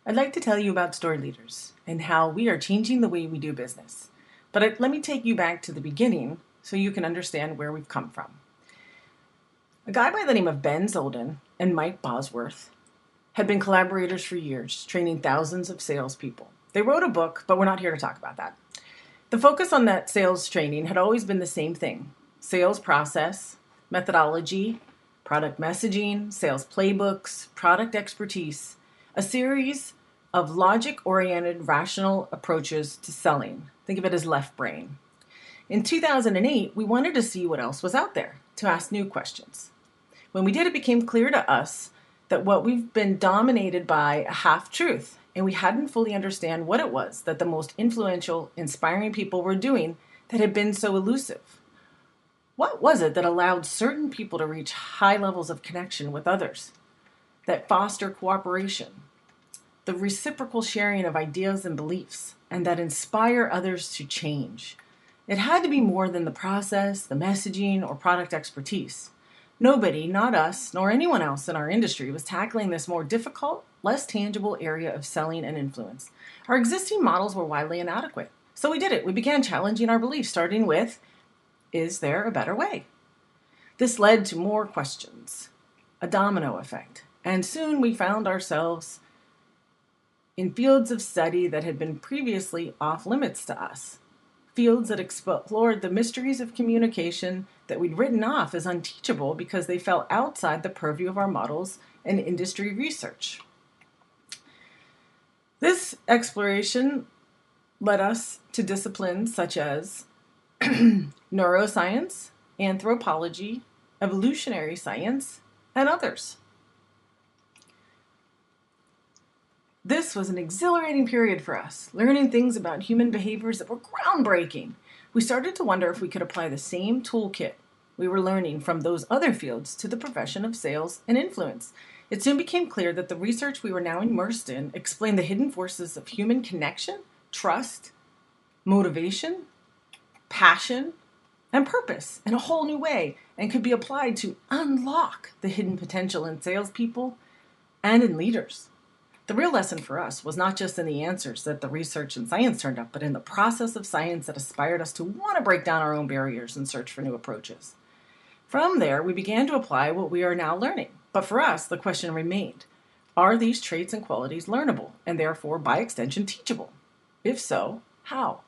I'd like to tell you about Storyleaders and how we are changing the way we do business. But let me take you back to the beginning so you can understand where we've come from. A guy by the name of Ben Zolden and Mike Bosworth had been collaborators for years, training thousands of salespeople. They wrote a book, but we're not here to talk about that. The focus on that sales training had always been the same thing: sales process, methodology, product messaging, sales playbooks, product expertise, a series of logic-oriented, rational approaches to selling. Think of it as left brain. In 2008, we wanted to see what else was out there, to ask new questions. When we did, it became clear to us that what we've been dominated by a half-truth, and we hadn't fully understand what it was that the most influential, inspiring people were doing that had been so elusive. What was it that allowed certain people to reach high levels of connection with others, that foster cooperation, the reciprocal sharing of ideas and beliefs, and that inspire others to change? It had to be more than the process, the messaging, or product expertise. Nobody, not us, nor anyone else in our industry, was tackling this more difficult, less tangible area of selling and influence. Our existing models were widely inadequate. So we did it. We began challenging our beliefs, starting with, is there a better way? This led to more questions, a domino effect, and soon we found ourselves in fields of study that had been previously off limits to us. Fields that explored the mysteries of communication that we'd written off as unteachable because they fell outside the purview of our models and industry research. This exploration led us to disciplines such as neuroscience, anthropology, evolutionary science, and others. This was an exhilarating period for us, learning things about human behaviors that were groundbreaking. We started to wonder if we could apply the same toolkit we were learning from those other fields to the profession of sales and influence. It soon became clear that the research we were now immersed in explained the hidden forces of human connection, trust, motivation, passion, and purpose in a whole new way, and could be applied to unlock the hidden potential in salespeople and in leaders. The real lesson for us was not just in the answers that the research and science turned up, but in the process of science that inspired us to want to break down our own barriers and search for new approaches. From there, we began to apply what we are now learning. But for us, the question remained, are these traits and qualities learnable and therefore, by extension, teachable? If so, how?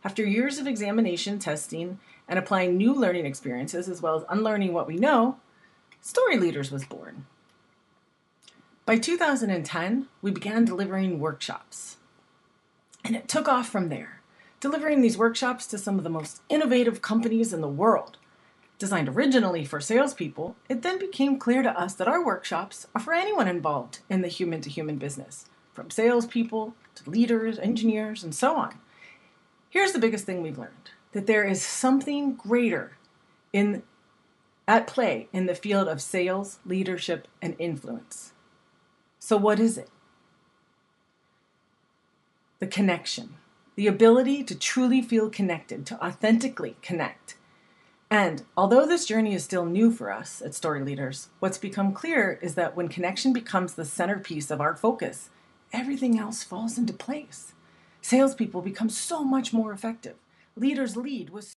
After years of examination, testing, and applying new learning experiences, as well as unlearning what we know, Storyleaders was born. By 2010, we began delivering workshops, and it took off from there, delivering these workshops to some of the most innovative companies in the world. Designed originally for salespeople, it then became clear to us that our workshops are for anyone involved in the human-to-human business, from salespeople to leaders, engineers, and so on. Here's the biggest thing we've learned, that there is something greater at play in the field of sales, leadership, and influence. So what is it? The connection, the ability to truly feel connected, to authentically connect. And although this journey is still new for us at Storyleaders, what's become clear is that when connection becomes the centerpiece of our focus, everything else falls into place. Salespeople become so much more effective. Leaders lead with